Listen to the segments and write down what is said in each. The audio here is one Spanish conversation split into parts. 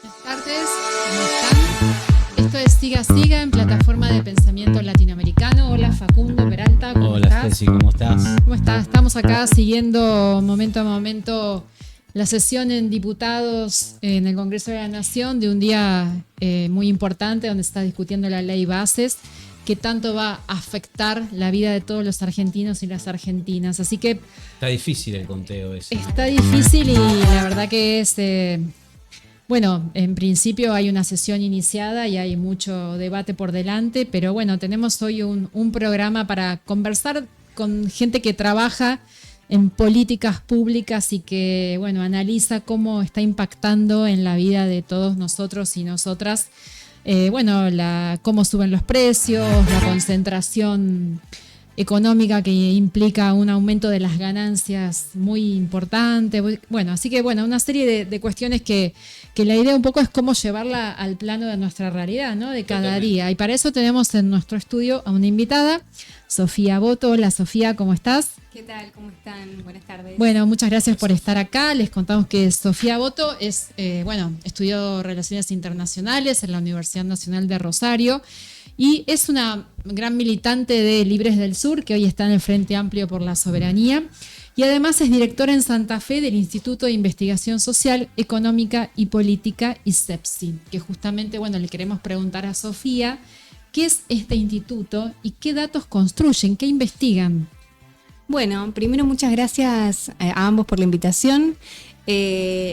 Buenas tardes, ¿cómo están? Esto es Siga Siga en plataforma de pensamiento latinoamericano. Hola Facundo Peralta, ¿cómo Hola, estás? Ceci, ¿cómo estás? ¿Cómo estás? Estamos acá siguiendo momento a momento la sesión en diputados en el Congreso de la Nación de un día muy importante donde se está discutiendo la ley bases que tanto va a afectar la vida de todos los argentinos y las argentinas. Así que Está difícil el conteo ese. está difícil y la verdad que es... Bueno, en principio hay una sesión iniciada y hay mucho debate por delante, pero bueno, tenemos hoy un programa para conversar con gente que trabaja en políticas públicas y que, bueno, analiza cómo está impactando en la vida de todos nosotros y nosotras. Cómo suben los precios, la concentración económica que implica un aumento de las ganancias muy importante. Bueno, así que bueno, una serie de cuestiones que la idea un poco es cómo llevarla al plano de nuestra realidad, ¿no? De cada día. Y para eso tenemos en nuestro estudio a una invitada, Sofía Boto. Hola Sofía, ¿cómo estás? ¿Qué tal? ¿Cómo están? Buenas tardes. Bueno, muchas gracias por estar acá. Les contamos que Sofía Boto estudió Relaciones Internacionales en la Universidad Nacional de Rosario y es una gran militante de Libres del Sur, que hoy está en el Frente Amplio por la Soberanía. Y además es directora en Santa Fe del Instituto de Investigación Social, Económica y Política, ISEPSI, que justamente, bueno, le queremos preguntar a Sofía qué es este instituto y qué datos construyen, qué investigan. Bueno, primero muchas gracias a ambos por la invitación.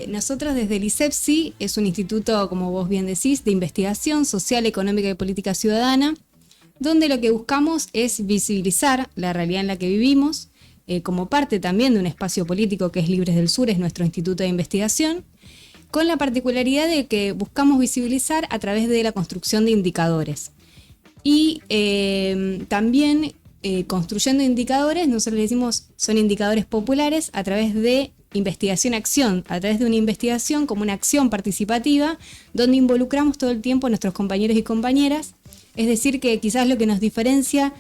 Nosotros desde el ISEPSI, es un instituto, como vos bien decís, de investigación social, económica y política ciudadana, donde lo que buscamos es visibilizar la realidad en la que vivimos, como parte también de un espacio político que es Libres del Sur, es nuestro instituto de investigación, con la particularidad de que buscamos visibilizar a través de la construcción de indicadores. Y también construyendo indicadores, nosotros le decimos, son indicadores populares a través de investigación-acción, a través de una investigación como una acción participativa, donde involucramos todo el tiempo a nuestros compañeros y compañeras. Es decir, que quizás lo que nos diferencia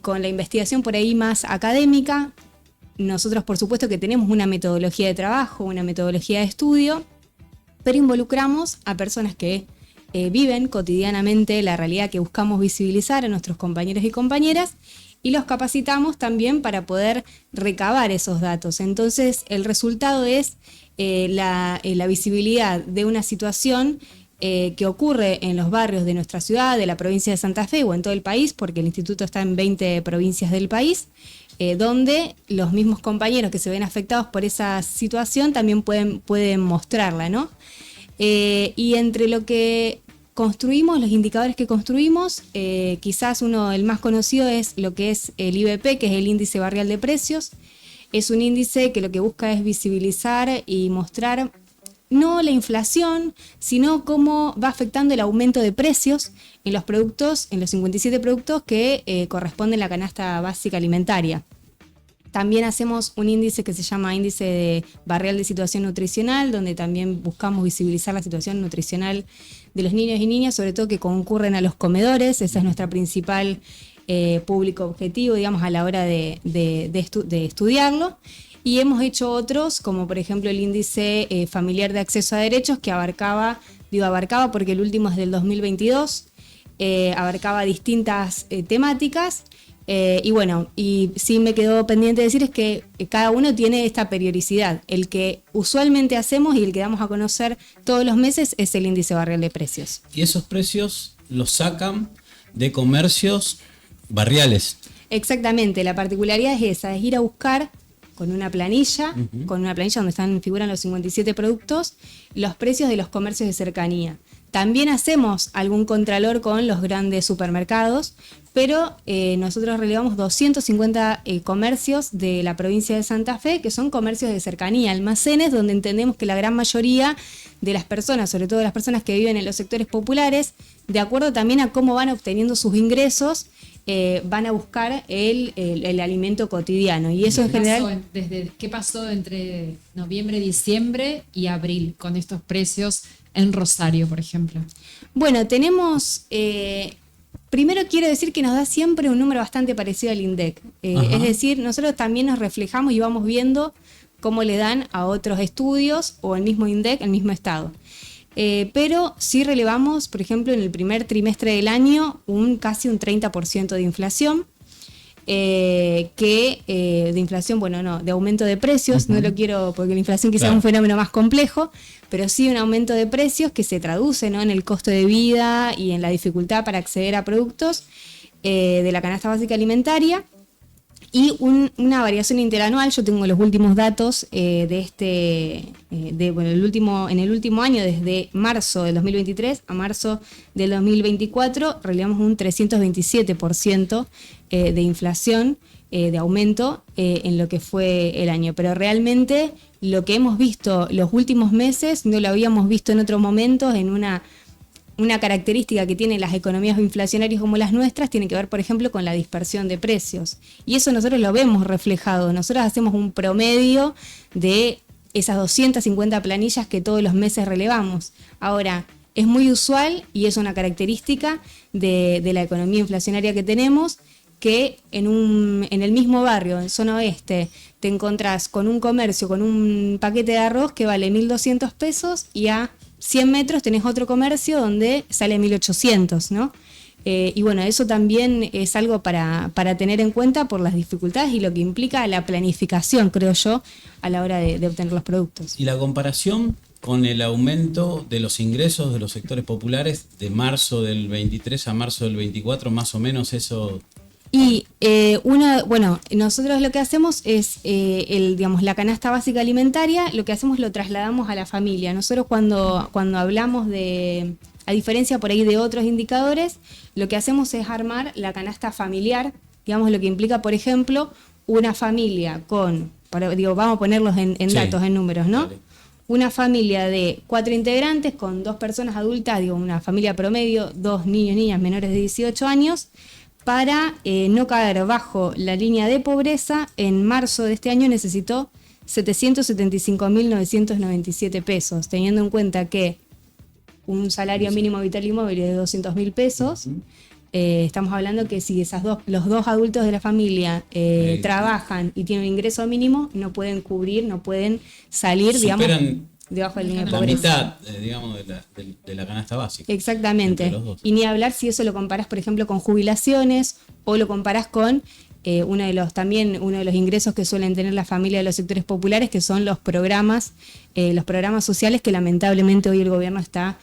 con la investigación por ahí más académica, nosotros por supuesto que tenemos una metodología de trabajo, una metodología de estudio, pero involucramos a personas que viven cotidianamente la realidad que buscamos visibilizar a nuestros compañeros y compañeras y los capacitamos también para poder recabar esos datos. Entonces el resultado es la visibilidad de una situación que ocurre en los barrios de nuestra ciudad, de la provincia de Santa Fe o en todo el país, porque el instituto está en 20 provincias del país, donde los mismos compañeros que se ven afectados por esa situación también pueden mostrarla, ¿no? Y entre lo que construimos, los indicadores que construimos, quizás el más conocido es lo que es el IBP, que es el índice barrial de precios. Es un índice que lo que busca es visibilizar y mostrar no la inflación, sino cómo va afectando el aumento de precios en los productos, en los 57 productos que corresponden a la canasta básica alimentaria. También hacemos un índice que se llama índice barrial de situación nutricional, donde también buscamos visibilizar la situación nutricional de los niños y niñas, sobre todo que concurren a los comedores. Ese es nuestro principal público objetivo, digamos, a la hora de estudiarlo. Y hemos hecho otros, como por ejemplo el índice familiar de acceso a derechos, que abarcaba porque el último es del 2022, abarcaba distintas temáticas. Y sí me quedó pendiente decir es que cada uno tiene esta periodicidad. El que usualmente hacemos y el que damos a conocer todos los meses es el índice barrial de precios. Y esos precios los sacan de comercios barriales. Exactamente, la particularidad es esa, es ir a buscar con una planilla donde figuran los 57 productos, los precios de los comercios de cercanía. También hacemos algún contralor con los grandes supermercados, pero nosotros relevamos 250 comercios de la provincia de Santa Fe, que son comercios de cercanía, almacenes, donde entendemos que la gran mayoría de las personas, sobre todo las personas que viven en los sectores populares, de acuerdo también a cómo van obteniendo sus ingresos, van a buscar el alimento cotidiano. Y eso en general... ¿Qué pasó entre noviembre, diciembre y abril con estos precios en Rosario, por ejemplo? Bueno, tenemos... primero quiero decir que nos da siempre un número bastante parecido al INDEC. Es decir, nosotros también nos reflejamos y vamos viendo cómo le dan a otros estudios o el mismo INDEC, el mismo estado. Pero sí relevamos, por ejemplo, en el primer trimestre del año casi un 30% de inflación. De inflación, bueno, no, de aumento de precios, no lo quiero, porque la inflación quizás es un fenómeno más complejo, pero sí un aumento de precios que se traduce, ¿no?, en el costo de vida y en la dificultad para acceder a productos de la canasta básica alimentaria. Y una variación interanual, yo tengo los últimos datos en el último año, desde marzo del 2023 a marzo del 2024, relevamos un 327% de inflación, de aumento en lo que fue el año. Pero realmente lo que hemos visto los últimos meses no lo habíamos visto en otros momentos. En una característica que tienen las economías inflacionarias como las nuestras tiene que ver, por ejemplo, con la dispersión de precios. Y eso nosotros lo vemos reflejado. Nosotros hacemos un promedio de esas 250 planillas que todos los meses relevamos. Ahora, es muy usual y es una característica de la economía inflacionaria que tenemos, que en el mismo barrio, en zona oeste, te encontrás con un comercio, con un paquete de arroz que vale 1.200 pesos y a 100 metros tenés otro comercio donde sale 1.800, ¿no? Y bueno, eso también es algo para tener en cuenta por las dificultades y lo que implica la planificación, creo yo, a la hora de obtener los productos. Y la comparación con el aumento de los ingresos de los sectores populares de marzo del 23 a marzo del 24, más o menos eso. Y nosotros lo que hacemos es, la canasta básica alimentaria, lo que hacemos lo trasladamos a la familia. Nosotros cuando hablamos a diferencia por ahí de otros indicadores, lo que hacemos es armar la canasta familiar, digamos, lo que implica, por ejemplo, una familia vamos a ponerlos en datos, en números, ¿no? Vale. Una familia de 4 integrantes con 2 personas adultas, una familia promedio, 2 niños y niñas menores de 18 años, para no caer bajo la línea de pobreza. En marzo de este año necesitó 775.997 pesos, teniendo en cuenta que un salario mínimo vital y móvil es de 200.000 pesos. Estamos hablando que si los dos adultos de la familia trabajan y tienen un ingreso mínimo, no pueden salir, digamos, debajo de la línea de pobreza. La mitad, digamos, de la canasta básica. Exactamente. Y ni hablar si eso lo comparás, por ejemplo, con jubilaciones o lo comparás con uno de los ingresos que suelen tener la familia de los sectores populares, que son los programas sociales que lamentablemente hoy el gobierno está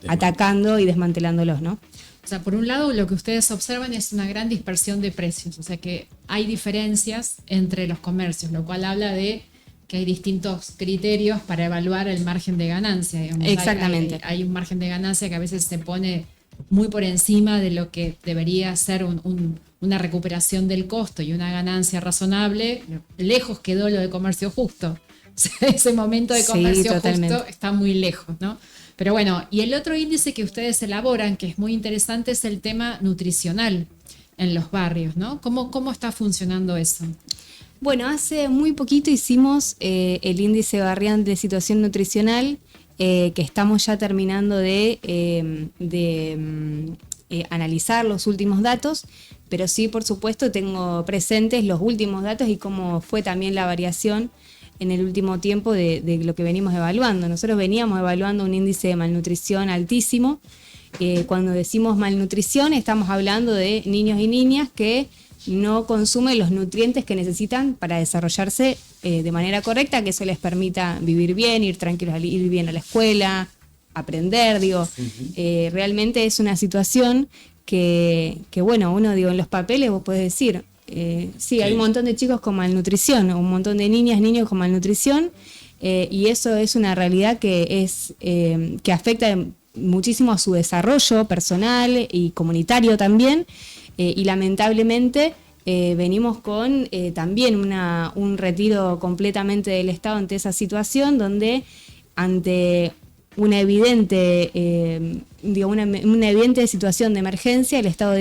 atacando y desmantelándolos, ¿no? O sea, por un lado, lo que ustedes observan es una gran dispersión de precios, o sea que hay diferencias entre los comercios, lo cual habla de que hay distintos criterios para evaluar el margen de ganancia. Digamos. Exactamente. Hay un margen de ganancia que a veces se pone muy por encima de lo que debería ser una recuperación del costo y una ganancia razonable. Lejos quedó lo de comercio justo. O sea, ese momento de comercio justo está muy lejos, ¿no? Pero bueno, y el otro índice que ustedes elaboran, que es muy interesante, es el tema nutricional en los barrios, ¿no? ¿Cómo está funcionando eso? Bueno, hace muy poquito hicimos el índice barrial de situación nutricional, que estamos ya terminando de analizar los últimos datos, pero sí, por supuesto, tengo presentes los últimos datos y cómo fue también la variación en el último tiempo de lo que venimos evaluando. Nosotros veníamos evaluando un índice de malnutrición altísimo. Cuando decimos malnutrición, estamos hablando de niños y niñas que no consumen los nutrientes que necesitan para desarrollarse de manera correcta, que eso les permita vivir bien, ir tranquilos, ir bien a la escuela, aprender, realmente es una situación que uno, en los papeles vos podés decir, sí, hay un montón de chicos con malnutrición, un montón de niñas, niños con malnutrición, y eso es una realidad que afecta muchísimo a su desarrollo personal y comunitario también, y lamentablemente venimos con también un retiro completamente del Estado ante esa situación, donde ante una evidente situación de emergencia, el Estado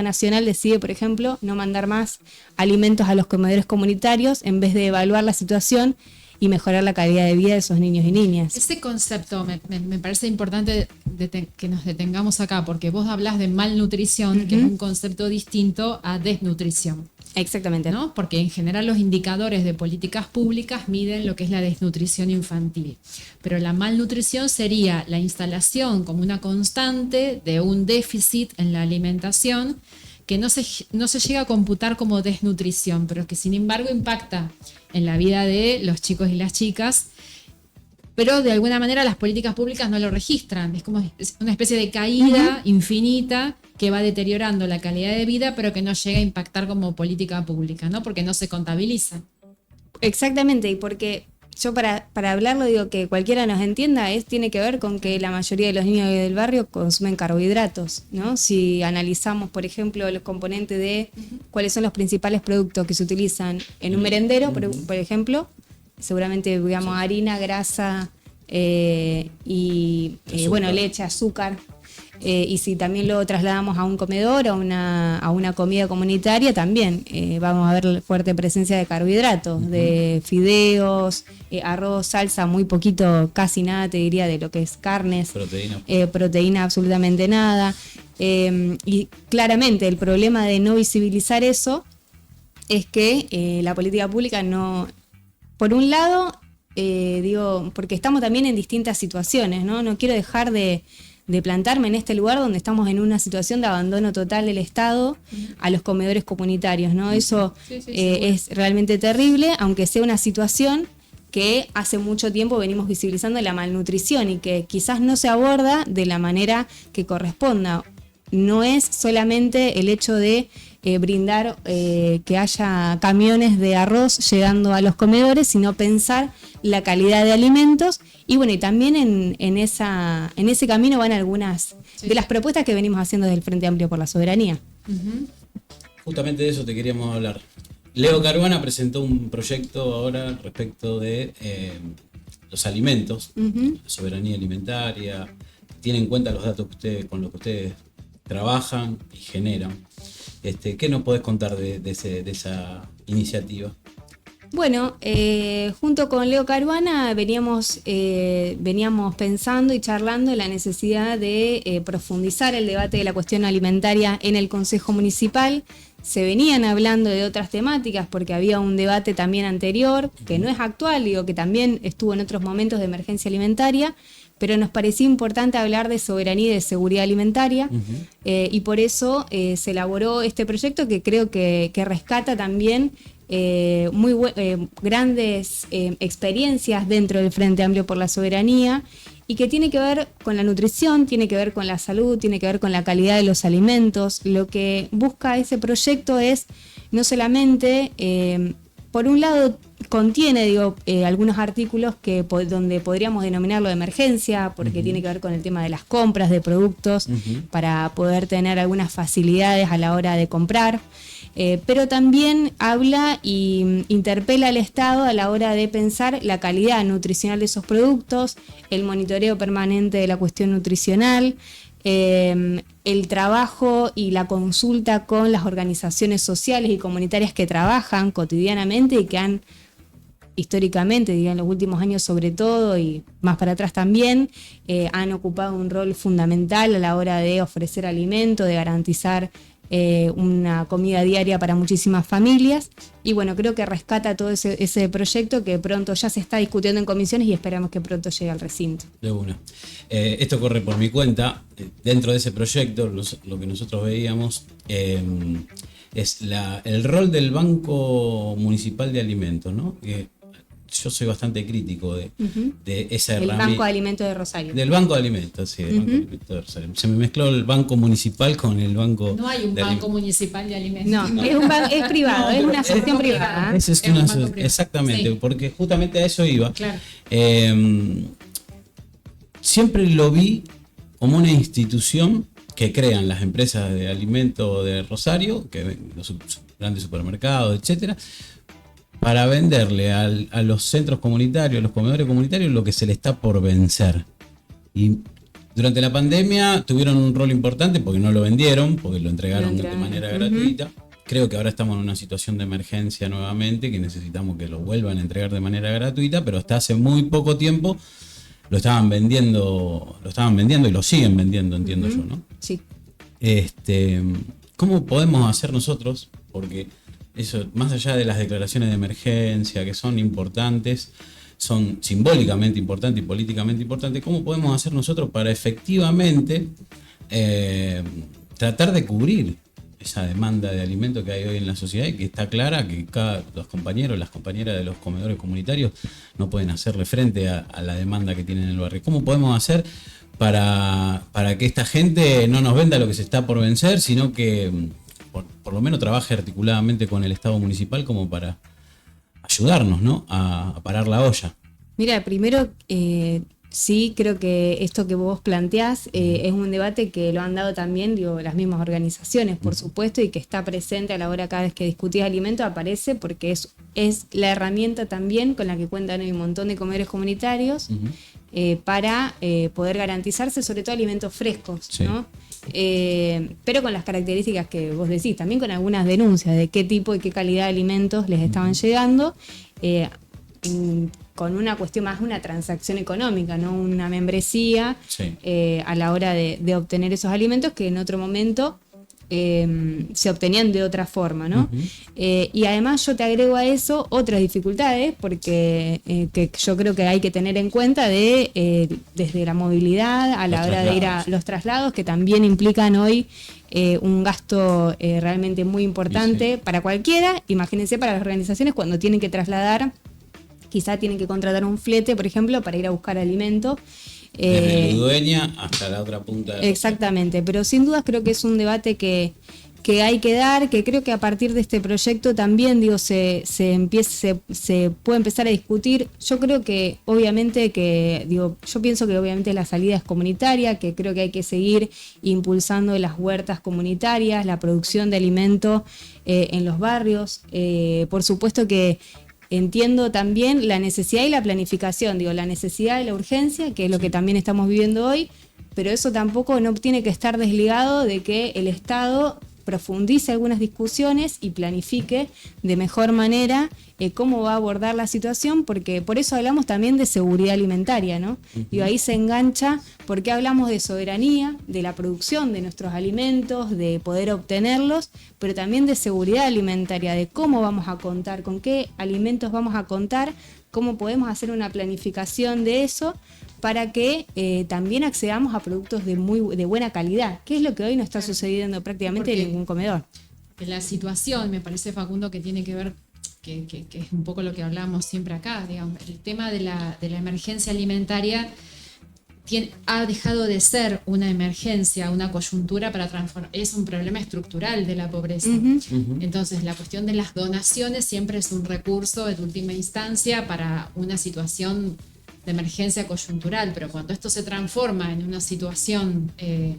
Nacional decide, por ejemplo, no mandar más alimentos a los comedores comunitarios en vez de evaluar la situación y mejorar la calidad de vida de esos niños y niñas. Ese concepto me parece importante que nos detengamos acá, porque vos hablás de malnutrición, que es un concepto distinto a desnutrición. Exactamente. ¿No? Porque en general los indicadores de políticas públicas miden lo que es la desnutrición infantil. Pero la malnutrición sería la instalación como una constante de un déficit en la alimentación que no se llega a computar como desnutrición, pero que sin embargo impacta en la vida de los chicos y las chicas. Pero de alguna manera las políticas públicas no lo registran. Es como una especie de caída infinita que va deteriorando la calidad de vida, pero que no llega a impactar como política pública, ¿no? Porque no se contabiliza. Exactamente, y porque yo para hablarlo digo que cualquiera nos entienda, tiene que ver con que la mayoría de los niños del barrio consumen carbohidratos, ¿no? Si analizamos, por ejemplo, los componentes de cuáles son los principales productos que se utilizan en un merendero, por ejemplo, seguramente digamos harina, grasa y bueno, leche, azúcar. Y si también lo trasladamos a un comedor, a una comida comunitaria, también vamos a ver fuerte presencia de carbohidratos, de fideos, arroz, salsa, muy poquito, casi nada te diría de lo que es carnes, proteína absolutamente nada. Y claramente el problema de no visibilizar eso es que la política pública no, por un lado, digo, porque estamos también en distintas situaciones, ¿no? No quiero dejar de plantarme en este lugar donde estamos en una situación de abandono total del Estado a los comedores comunitarios, ¿no? Eso es realmente terrible, aunque sea una situación que hace mucho tiempo venimos visibilizando la malnutrición y que quizás no se aborda de la manera que corresponda. No es solamente el hecho de brindar que haya camiones de arroz llegando a los comedores, sino pensar la calidad de alimentos y bueno, y también en ese camino van algunas de las propuestas que venimos haciendo desde el Frente Amplio por la Soberanía. Justamente de eso te queríamos hablar. Leo Caruana presentó un proyecto ahora respecto de los alimentos, la soberanía alimentaria, tiene en cuenta los datos con los que ustedes trabajan y generan. ¿Qué nos podés contar de esa iniciativa? Bueno, junto con Leo Caruana veníamos pensando y charlando la necesidad de profundizar el debate de la cuestión alimentaria en el Consejo Municipal. Se venían hablando de otras temáticas porque había un debate también anterior, que no es actual, digo que también estuvo en otros momentos de emergencia alimentaria, pero nos parecía importante hablar de soberanía y de seguridad alimentaria, y por eso se elaboró este proyecto que creo que rescata también grandes experiencias dentro del Frente Amplio por la Soberanía y que tiene que ver con la nutrición, tiene que ver con la salud, tiene que ver con la calidad de los alimentos. Lo que busca ese proyecto es no solamente, por un lado, contiene algunos artículos donde podríamos denominarlo de emergencia, porque tiene que ver con el tema de las compras de productos para poder tener algunas facilidades a la hora de comprar. Pero también habla e interpela al Estado a la hora de pensar la calidad nutricional de esos productos, el monitoreo permanente de la cuestión nutricional, el trabajo y la consulta con las organizaciones sociales y comunitarias que trabajan cotidianamente y que han históricamente, diría en los últimos años sobre todo y más para atrás también, han ocupado un rol fundamental a la hora de ofrecer alimento, de garantizar una comida diaria para muchísimas familias. Y bueno, creo que rescata todo ese proyecto que pronto ya se está discutiendo en comisiones y esperamos que pronto llegue al recinto. De una. Esto corre por mi cuenta. Dentro de ese proyecto, lo que nosotros veíamos es el rol del Banco Municipal de Alimentos, ¿no? Yo soy bastante crítico de esa herramienta. El Banco de Alimentos de Rosario. Del Banco de Alimentos, sí, del Banco de Alimentos de Rosario. Se me mezcló el Banco Municipal con el Banco. No hay un Banco Municipal de Alimentos. No, es privado, es una asociación privada. Exactamente, sí. Porque justamente a eso iba. Claro. Siempre lo vi como una institución que crean las empresas de alimentos de Rosario, que los grandes supermercados, etcétera, para venderle a los centros comunitarios, a los comedores comunitarios, lo que se le está por vencer. Y durante la pandemia tuvieron un rol importante porque no lo vendieron, porque lo entregaron de manera gratuita. Creo que ahora estamos en una situación de emergencia nuevamente, que necesitamos que lo vuelvan a entregar de manera gratuita, pero hasta hace muy poco tiempo lo estaban vendiendo y lo siguen vendiendo, entiendo yo, ¿no? Sí. ¿Cómo podemos hacer nosotros? Porque eso, más allá de las declaraciones de emergencia, que son importantes, son simbólicamente importantes y políticamente importantes, ¿cómo podemos hacer nosotros para efectivamente tratar de cubrir esa demanda de alimentos que hay hoy en la sociedad y que está clara que los compañeros, las compañeras de los comedores comunitarios no pueden hacerle frente a la demanda que tienen en el barrio? ¿Cómo podemos hacer para que esta gente no nos venda lo que se está por vencer, sino que por lo menos trabaje articuladamente con el Estado municipal como para ayudarnos, ¿no?, a parar la olla? Mira, primero, sí, creo que esto que vos planteás es un debate que lo han dado también, las mismas organizaciones, por supuesto, y que está presente a la hora cada vez que discutís alimentos, aparece porque es la herramienta también con la que cuentan hoy un montón de comedores comunitarios para poder garantizarse sobre todo alimentos frescos, sí, ¿no? Pero con las características que vos decís, también con algunas denuncias de qué tipo y qué calidad de alimentos les estaban llegando, con una cuestión más, una transacción económica, no una membresía, sí, a la hora de obtener esos alimentos que en otro momento se obtenían de otra forma, ¿no? Y además yo te agrego a eso otras dificultades, porque que yo creo que hay que tener en cuenta desde la movilidad a la hora de ir a los traslados, que también implican hoy un gasto realmente muy importante, sí, para cualquiera. Imagínense para las organizaciones cuando tienen que trasladar, quizá tienen que contratar un flete, por ejemplo, para ir a buscar alimento. Desde Ludueña hasta la otra punta. Exactamente, pero sin dudas creo que es un debate que hay que dar, que creo que a partir de este proyecto también, se puede empezar a discutir. Yo creo que obviamente yo pienso que obviamente la salida es comunitaria, que creo que hay que seguir impulsando las huertas comunitarias, la producción de alimento en los barrios. Por supuesto que entiendo también la necesidad y la planificación, la necesidad y la urgencia, que es lo que también estamos viviendo hoy, pero eso tampoco no tiene que estar desligado de que el Estado profundice algunas discusiones y planifique de mejor manera cómo va a abordar la situación, porque por eso hablamos también de seguridad alimentaria, ¿no? Y ahí se engancha porque hablamos de soberanía, de la producción de nuestros alimentos, de poder obtenerlos, pero también de seguridad alimentaria, de cómo vamos a contar, con qué alimentos vamos a contar, cómo podemos hacer una planificación de eso para que también accedamos a productos de buena calidad, que es lo que hoy no está sucediendo prácticamente en ningún comedor. La situación, me parece, Facundo, que tiene que ver, que es un poco lo que hablamos siempre acá, digamos, el tema de la emergencia alimentaria ha dejado de ser una emergencia, una coyuntura para transformar, es un problema estructural de la pobreza. Entonces, la cuestión de las donaciones siempre es un recurso de última instancia para una situación de emergencia coyuntural, pero cuando esto se transforma en una situación que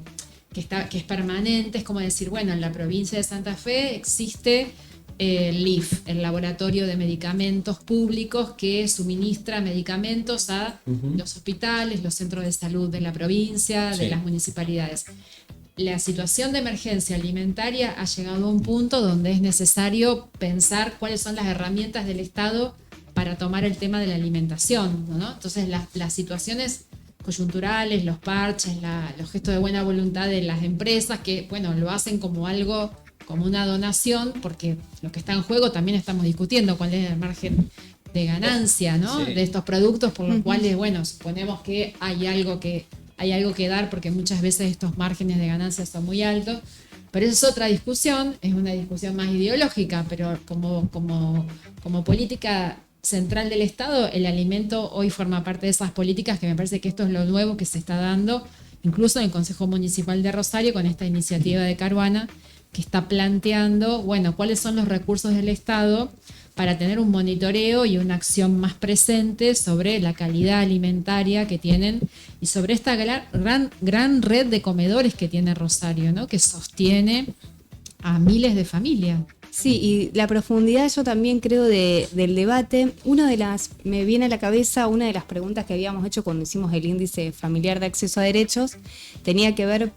es permanente, es como decir, bueno, en la provincia de Santa Fe existe el LIF, el Laboratorio de Medicamentos Públicos, que suministra medicamentos a los hospitales, los centros de salud de la provincia, de las municipalidades. La situación de emergencia alimentaria ha llegado a un punto donde es necesario pensar cuáles son las herramientas del Estado para tomar el tema de la alimentación, ¿no? Entonces las situaciones coyunturales, los parches, los gestos de buena voluntad de las empresas que, bueno, lo hacen como algo, como una donación, porque lo que está en juego también estamos discutiendo cuál es el margen de ganancia, ¿no? Sí. De estos productos, por los cuales, bueno, suponemos que hay algo que dar, porque muchas veces estos márgenes de ganancia son muy altos. Pero esa es otra discusión, es una discusión más ideológica, pero como política central del Estado, el alimento hoy forma parte de esas políticas, que me parece que esto es lo nuevo que se está dando, incluso en el Consejo Municipal de Rosario, con esta iniciativa de Caruana, que está planteando, bueno, cuáles son los recursos del Estado para tener un monitoreo y una acción más presente sobre la calidad alimentaria que tienen y sobre esta gran red de comedores que tiene Rosario, ¿no? Que sostiene a miles de familias. Sí, y la profundidad, yo también creo, del debate. Me viene a la cabeza una de las preguntas que habíamos hecho cuando hicimos el índice familiar de acceso a derechos, tenía que ver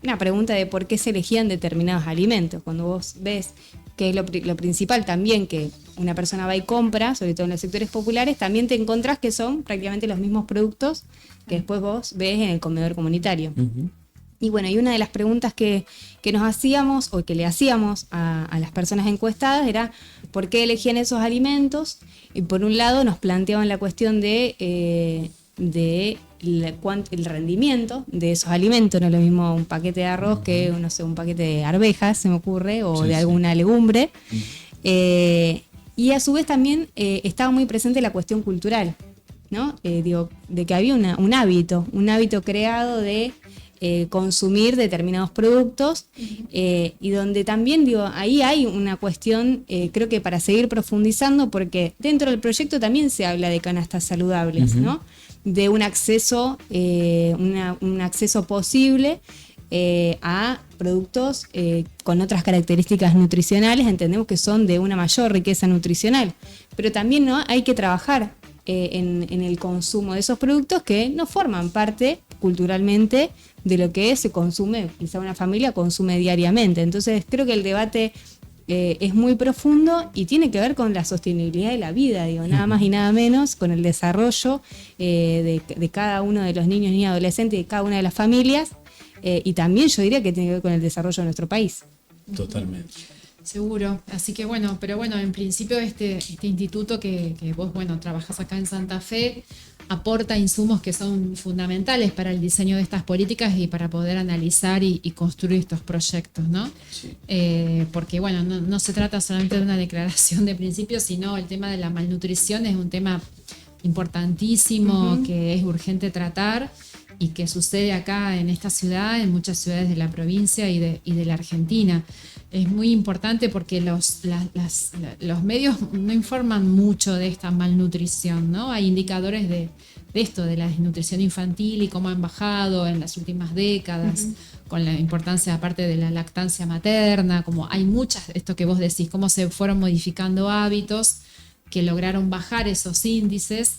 una pregunta de por qué se elegían determinados alimentos. Cuando vos ves que es lo principal también, que una persona va y compra, sobre todo en los sectores populares, también te encontrás que son prácticamente los mismos productos que después vos ves en el comedor comunitario. Uh-huh. Y bueno, y una de las preguntas que nos hacíamos o que le hacíamos a las personas encuestadas era por qué elegían esos alimentos. Y por un lado nos planteaban la cuestión de el rendimiento de esos alimentos. No es lo mismo un paquete de arroz que, no sé, un paquete de arvejas, se me ocurre, o de alguna legumbre. Y a su vez también estaba muy presente la cuestión cultural, ¿no? De que había un hábito creado de consumir determinados productos, y donde también, ahí hay una cuestión, creo que para seguir profundizando, porque dentro del proyecto también se habla de canastas saludables, uh-huh, ¿no? De un acceso posible a productos con otras características nutricionales. Entendemos que son de una mayor riqueza nutricional, pero también, ¿no?, hay que trabajar en el consumo de esos productos que no forman parte culturalmente de lo que se consume, quizá una familia consume diariamente. Entonces creo que el debate es muy profundo y tiene que ver con la sostenibilidad de la vida, nada más y nada menos, con el desarrollo de cada uno de los niños y adolescentes, de cada una de las familias, y también yo diría que tiene que ver con el desarrollo de nuestro país. Totalmente. Seguro, así que bueno, pero bueno, en principio este instituto que vos, trabajás acá en Santa Fe, aporta insumos que son fundamentales para el diseño de estas políticas y para poder analizar y construir estos proyectos, ¿no? Sí. Porque bueno, no se trata solamente de una declaración de principios, sino el tema de la malnutrición es un tema importantísimo, uh-huh, que es urgente tratar y que sucede acá en esta ciudad, en muchas ciudades de la provincia y de la Argentina. Es muy importante porque los medios no informan mucho de esta malnutrición, ¿no? Hay indicadores de esto, de la desnutrición infantil y cómo han bajado en las últimas décadas, uh-huh, con la importancia aparte de la lactancia materna, como hay muchas, esto que vos decís, cómo se fueron modificando hábitos que lograron bajar esos índices.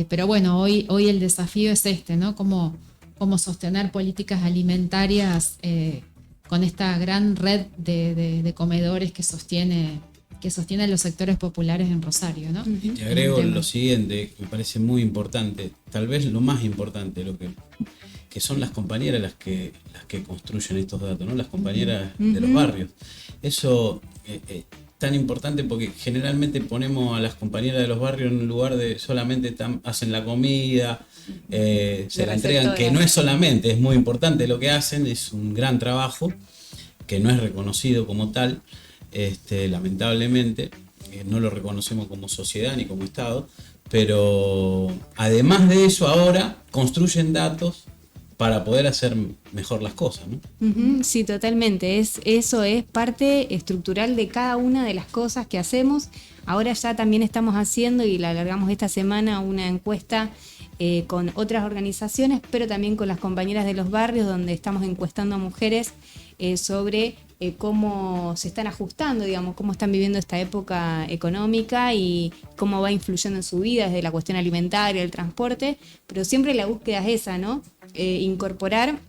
Pero bueno, hoy el desafío es ¿no? Cómo sostener políticas alimentarias con esta gran red de comedores que sostiene los sectores populares en Rosario, ¿no? Y te agrego lo siguiente, me parece muy importante, tal vez lo más importante, que son las compañeras las que construyen estos datos, ¿no? Las compañeras, uh-huh, de los barrios. Eso tan importante porque generalmente ponemos a las compañeras de los barrios en un lugar de solamente hacen la comida, se la entregan, que no es solamente, es muy importante lo que hacen, es un gran trabajo que no es reconocido como tal, lamentablemente, no lo reconocemos como sociedad ni como Estado, pero además de eso ahora construyen datos para poder hacer mejor las cosas, ¿no? Uh-huh, sí, totalmente. Eso es parte estructural de cada una de las cosas que hacemos. Ahora ya también estamos haciendo, y la alargamos esta semana, una encuesta con otras organizaciones, pero también con las compañeras de los barrios, donde estamos encuestando a mujeres sobre cómo se están ajustando, cómo están viviendo esta época económica y cómo va influyendo en su vida desde la cuestión alimentaria, el transporte, pero siempre la búsqueda es esa, ¿no? Incorporar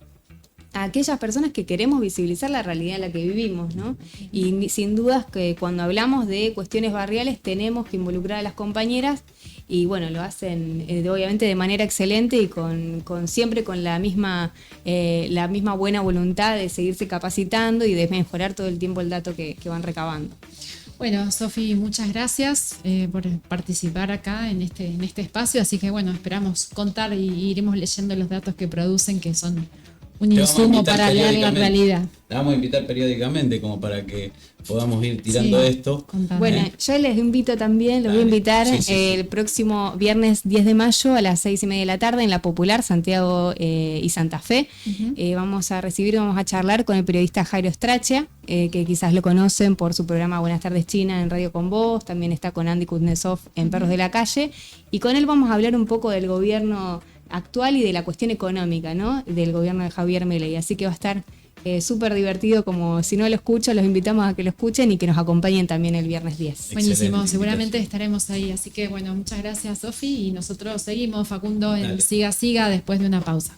a aquellas personas que queremos visibilizar la realidad en la que vivimos, ¿no? Y sin dudas que cuando hablamos de cuestiones barriales tenemos que involucrar a las compañeras, y bueno, lo hacen obviamente de manera excelente y con siempre con la misma buena voluntad de seguirse capacitando y de mejorar todo el tiempo el dato que van recabando. Bueno, Sofi, muchas gracias por participar acá en este espacio, así que bueno, esperamos contar y iremos leyendo los datos que producen, que son un insumo para leer la realidad. La vamos a invitar periódicamente como para que podamos ir tirando esto. Contame. Bueno, yo les invito también, los voy a invitar el próximo viernes 10 de mayo a las 6:30 de la tarde en La Popular, Santiago y Santa Fe. Uh-huh. Vamos a charlar con el periodista Jairo Strachia, que quizás lo conocen por su programa Buenas Tardes China en Radio Con Vos, también está con Andy Kuznetsov en Perros de la Calle, y con él vamos a hablar un poco del gobierno actual y de la cuestión económica, ¿no? Del gobierno de Javier Milei. Así que va a estar súper divertido, como si no lo escuchan, los invitamos a que lo escuchen y que nos acompañen también el viernes 10. Buenísimo, seguramente estaremos ahí. Así que bueno, muchas gracias, Sofi, y nosotros seguimos, Facundo, en Siga Siga después de una pausa.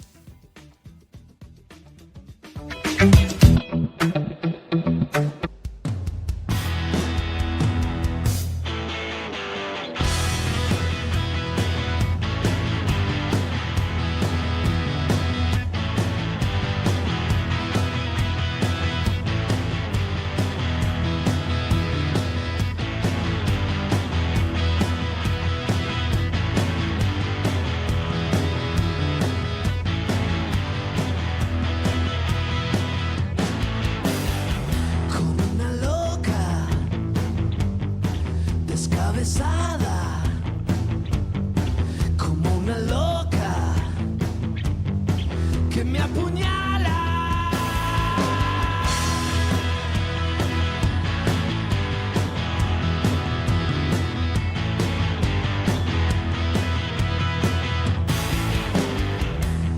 apuñala.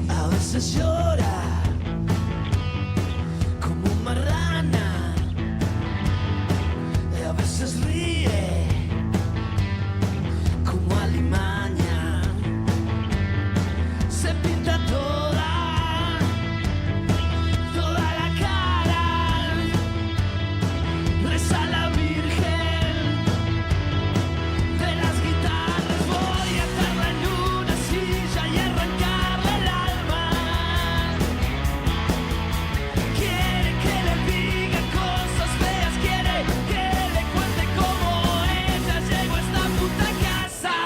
A veces llora como una rana y a veces ríe como alimaña. Se pinta toda la cara, reza a la Virgen de las guitarras. Voy a atarla en una silla y arrancarle el alma. Quiere que le diga cosas feas, quiere que le cuente cómo ella llegó a esta puta casa.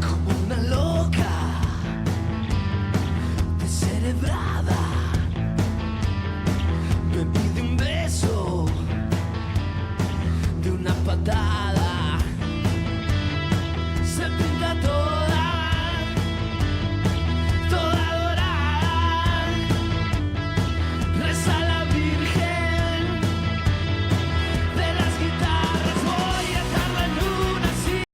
Como una loca descerebrada,